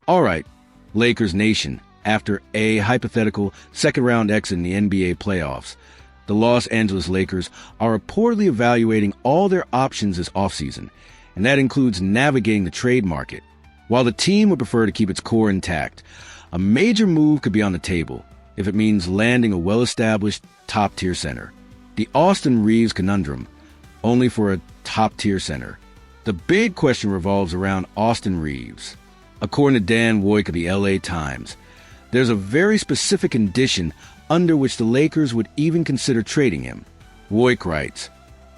All right, Lakers Nation, after a hypothetical second-round exit in the NBA playoffs, the Los Angeles Lakers are reportedly evaluating all their options this offseason, and that includes navigating the trade market. While the team would prefer to keep its core intact, a major move could be on the table if it means landing a well-established top-tier center. The Austin Reaves conundrum, only for a top-tier center. The big question revolves around Austin Reaves. According to Dan Woik of the LA Times, there's a very specific condition under which the Lakers would even consider trading him. Woik writes,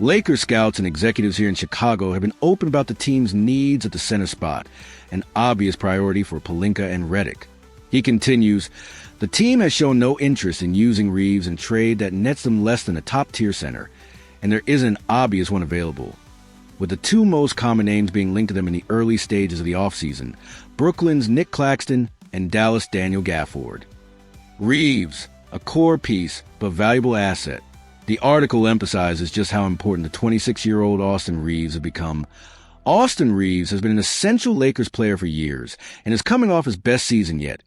Lakers scouts and executives here in Chicago have been open about the team's needs at the center spot, an obvious priority for Pelinka and Redick. He continues, the team has shown no interest in using Reaves in trade that nets them less than a top-tier center, and there isn't an obvious one available. With the two most common names being linked to them in the early stages of the offseason, Brooklyn's Nick Claxton and Dallas' Daniel Gafford. Reaves, a core piece but valuable asset. The article emphasizes just how important the 26-year-old Austin Reaves has become. Austin Reaves has been an essential Lakers player for years and is coming off his best season yet,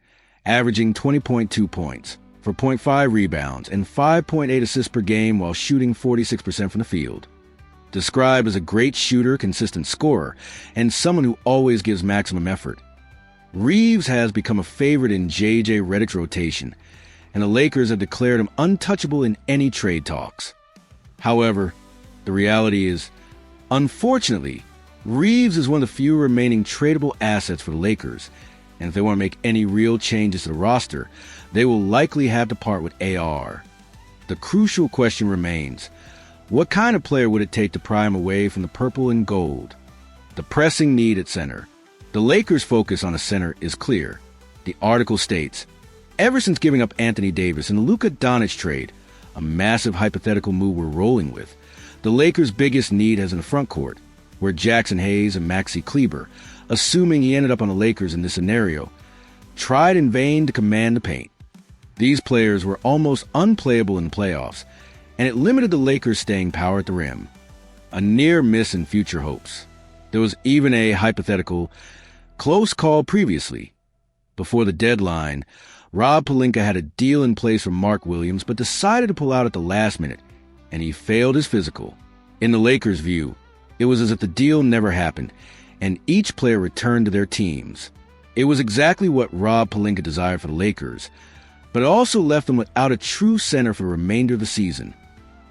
averaging 20.2 points, 4.5 rebounds, and 5.8 assists per game while shooting 46% from the field. Described as a great shooter, consistent scorer, and someone who always gives maximum effort. Reaves has become a favorite in J.J. Redick's rotation, and the Lakers have declared him untouchable in any trade talks. However, the reality is, unfortunately, Reaves is one of the few remaining tradable assets for the Lakers, and if they want to make any real changes to the roster, they will likely have to part with AR. The crucial question remains, what kind of player would it take to pry him away from the purple and gold? The pressing need at center. The Lakers' focus on a center is clear. The article states, ever since giving up Anthony Davis in the Luka Doncic trade, a massive hypothetical move we're rolling with, the Lakers' biggest need is in the front court, where Jackson Hayes and Maxi Kleber, assuming he ended up on the Lakers in this scenario, tried in vain to command the paint. These players were almost unplayable in the playoffs, and it limited the Lakers' staying power at the rim. A near miss in future hopes. There was even a hypothetical close call previously. Before the deadline, Rob Pelinka had a deal in place for Mark Williams but decided to pull out at the last minute, and he failed his physical. In the Lakers' view, it was as if the deal never happened, and each player returned to their teams. It was exactly what Rob Pelinka desired for the Lakers, but it also left them without a true center for the remainder of the season.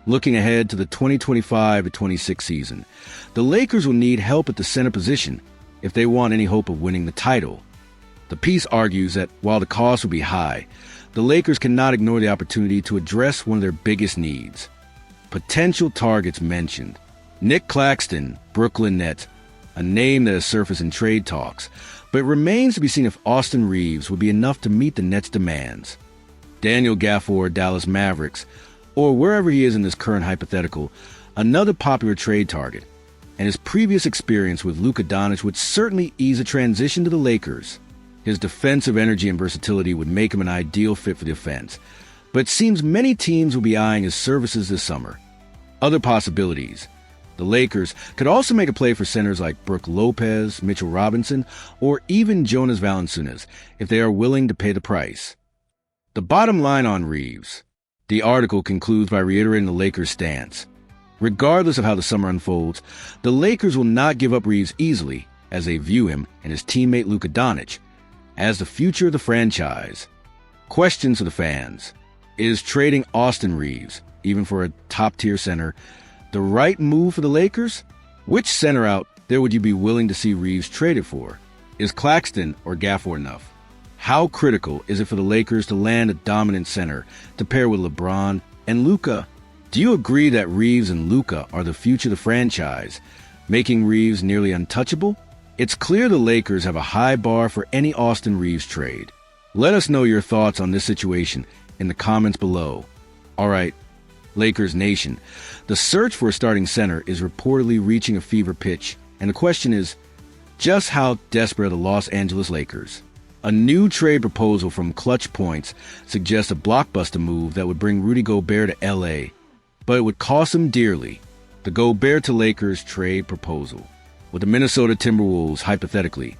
Looking ahead to the 2025-26 season, the Lakers will need help at the center position if they want any hope of winning the title. The piece argues that while the cost will be high, the Lakers cannot ignore the opportunity to address one of their biggest needs. Potential targets mentioned. Nick Claxton, Brooklyn Nets, a name that has surfaced in trade talks, but it remains to be seen if Austin Reaves would be enough to meet the Nets' demands. Daniel Gafford, Dallas Mavericks, or wherever he is in this current hypothetical, another popular trade target, and his previous experience with Luka Doncic would certainly ease a transition to the Lakers. His defensive energy and versatility would make him an ideal fit for the offense, but it seems many teams will be eyeing his services this summer. Other possibilities. The Lakers could also make a play for centers like Brook Lopez, Mitchell Robinson, or even Jonas Valanciunas if they are willing to pay the price. The bottom line on Reaves. The article concludes by reiterating the Lakers' stance. Regardless of how the summer unfolds, the Lakers will not give up Reaves easily, as they view him and his teammate Luka Doncic as the future of the franchise. Questions to the fans. Is trading Austin Reaves, even for a top-tier center, the right move for the Lakers? Which center out there would you be willing to see Reaves traded for? Is Claxton or Gafford enough? How critical is it for the Lakers to land a dominant center to pair with LeBron and Luka? Do you agree that Reaves and Luka are the future of the franchise, making Reaves nearly untouchable? It's clear the Lakers have a high bar for any Austin Reaves trade. Let us know your thoughts on this situation in the comments below. All right, Lakers Nation, the search for a starting center is reportedly reaching a fever pitch, and the question is, just how desperate are the Los Angeles Lakers? A new trade proposal from Clutch Points suggests a blockbuster move that would bring Rudy Gobert to LA, but it would cost him dearly. The Gobert to Lakers trade proposal. With the Minnesota Timberwolves, hypothetically,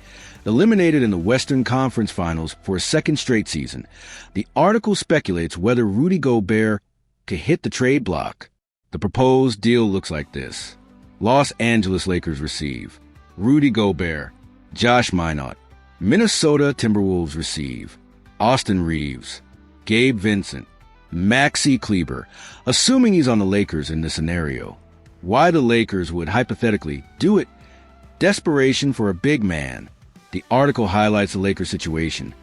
Eliminated in the Western Conference Finals for a second straight season, the article speculates whether Rudy Gobert could hit the trade block. The proposed deal looks like this. Los Angeles Lakers receive Rudy Gobert, Josh Minot. Minnesota Timberwolves receive Austin Reaves, Gabe Vincent, Maxi Kleber, assuming he's on the Lakers in this scenario. Why the Lakers would hypothetically do it? Desperation for a big man. The article highlights the Lakers situation.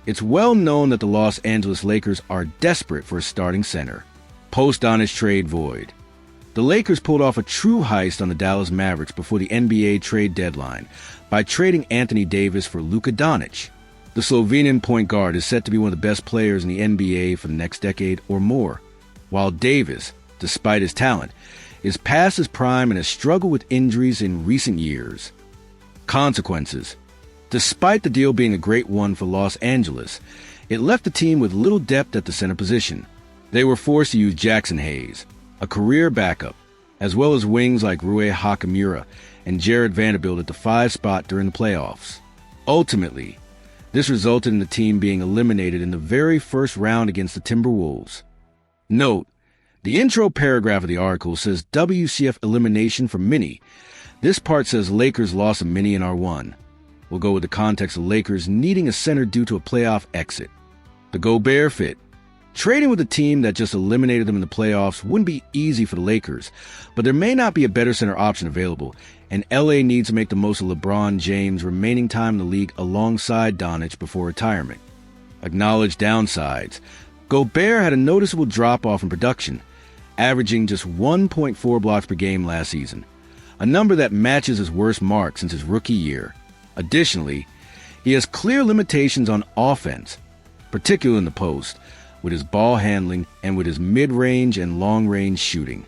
It's well known that the Los Angeles Lakers are desperate for a starting center. Post-Doncic trade void. The Lakers pulled off a true heist on the Dallas Mavericks before the NBA trade deadline by trading Anthony Davis for Luka Doncic. The Slovenian point guard is set to be one of the best players in the NBA for the next decade or more, while Davis, despite his talent, is past his prime and has struggled with injuries in recent years. Consequences. Despite the deal being a great one for Los Angeles, it left the team with little depth at the center position. They were forced to use Jackson Hayes, a career backup, as well as wings like Rui Hachimura and Jared Vanderbilt at the 5 spot during the playoffs. Ultimately, this resulted in the team being eliminated in the very first round against the Timberwolves. Note, the intro paragraph of the article says WCF elimination for mini. This part says Lakers lost a mini in R1. We'll go with the context of Lakers needing a center due to a playoff exit. The Gobert fit. Trading with a team that just eliminated them in the playoffs wouldn't be easy for the Lakers, but there may not be a better center option available, and LA needs to make the most of LeBron James' remaining time in the league alongside Doncic before retirement. Acknowledged downsides. Gobert had a noticeable drop-off in production, averaging just 1.4 blocks per game last season, a number that matches his worst mark since his rookie year. Additionally, he has clear limitations on offense, particularly in the post, with his ball handling and with his mid-range and long-range shooting.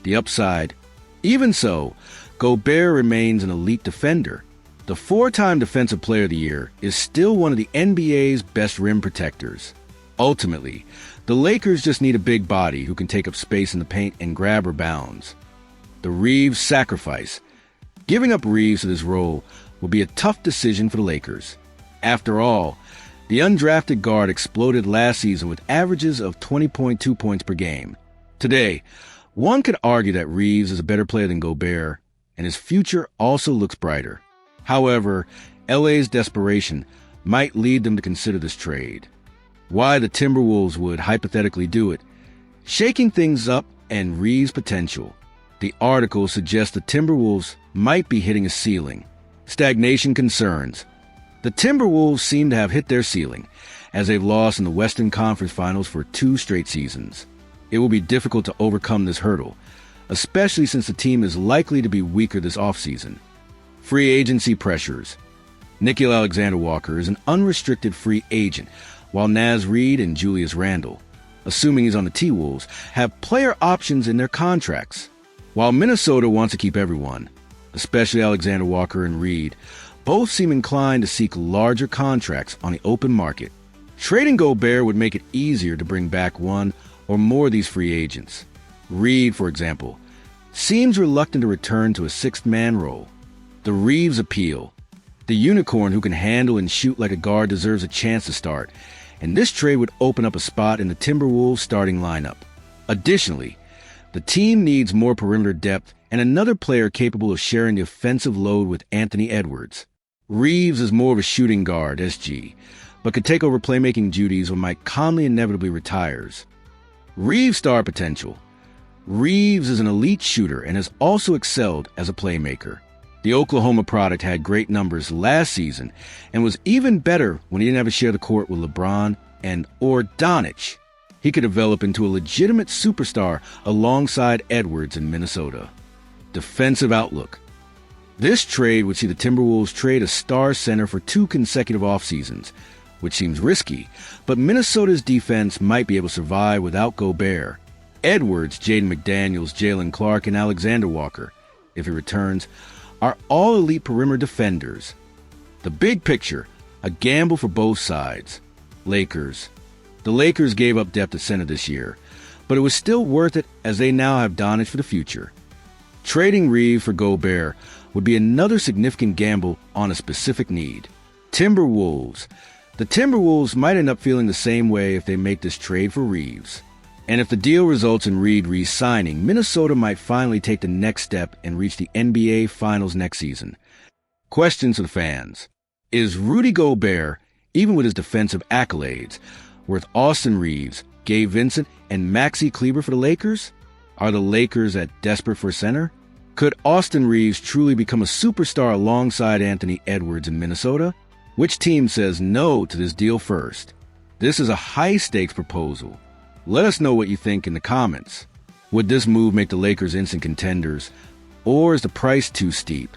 The upside. Even so, Gobert remains an elite defender. The 4-time Defensive Player of the Year is still one of the NBA's best rim protectors. Ultimately, the Lakers just need a big body who can take up space in the paint and grab rebounds. The Reaves sacrifice. Giving up Reaves to this role will be a tough decision for the Lakers. After all, the undrafted guard exploded last season with averages of 20.2 points per game. Today, one could argue that Reaves is a better player than Gobert, and his future also looks brighter. However, LA's desperation might lead them to consider this trade. Why the Timberwolves would hypothetically do it. Shaking things up and Reaves' potential. The article suggests the Timberwolves might be hitting a ceiling. Stagnation concerns. The Timberwolves seem to have hit their ceiling, as they've lost in the Western Conference Finals for 2 straight seasons. It will be difficult to overcome this hurdle, especially since the team is likely to be weaker this offseason. Free agency pressures. Nickeil Alexander-Walker is an unrestricted free agent, while Naz Reid and Julius Randle, assuming he's on the T-Wolves, have player options in their contracts. While Minnesota wants to keep everyone, especially Alexander-Walker and Reid, both seem inclined to seek larger contracts on the open market. Trading Gobert would make it easier to bring back one or more of these free agents. Reid, for example, seems reluctant to return to a 6th-man role. The Reaves appeal. The unicorn who can handle and shoot like a guard deserves a chance to start, and this trade would open up a spot in the Timberwolves starting lineup. Additionally, the team needs more perimeter depth and another player capable of sharing the offensive load with Anthony Edwards. Reaves is more of a shooting guard, SG, but could take over playmaking duties when Mike Conley inevitably retires. Reaves' star potential. Reaves is an elite shooter and has also excelled as a playmaker. The Oklahoma product had great numbers last season and was even better when he didn't have to share the court with LeBron or Doncic. He could develop into a legitimate superstar alongside Edwards in Minnesota. Defensive outlook. This trade would see the Timberwolves trade a star center for 2 consecutive off-seasons, which seems risky, but Minnesota's defense might be able to survive without Gobert. Edwards, Jaden McDaniels, Jalen Clark, and Alexander Walker, if he returns, are all elite perimeter defenders. The big picture, a gamble for both sides. Lakers. The Lakers gave up depth at center this year, but it was still worth it as they now have Doncic for the future. Trading Reaves for Gobert would be another significant gamble on a specific need. Timberwolves. The Timberwolves might end up feeling the same way if they make this trade for Reaves. And if the deal results in Reed re-signing, Minnesota might finally take the next step and reach the NBA Finals next season. Questions to the fans. Is Rudy Gobert, even with his defensive accolades, worth Austin Reaves, Gabe Vincent, and Maxi Kleber for the Lakers? Are the Lakers desperate for a center? Could Austin Reaves truly become a superstar alongside Anthony Edwards in Minnesota? Which team says no to this deal first? This is a high-stakes proposal. Let us know what you think in the comments. Would this move make the Lakers instant contenders, or is the price too steep?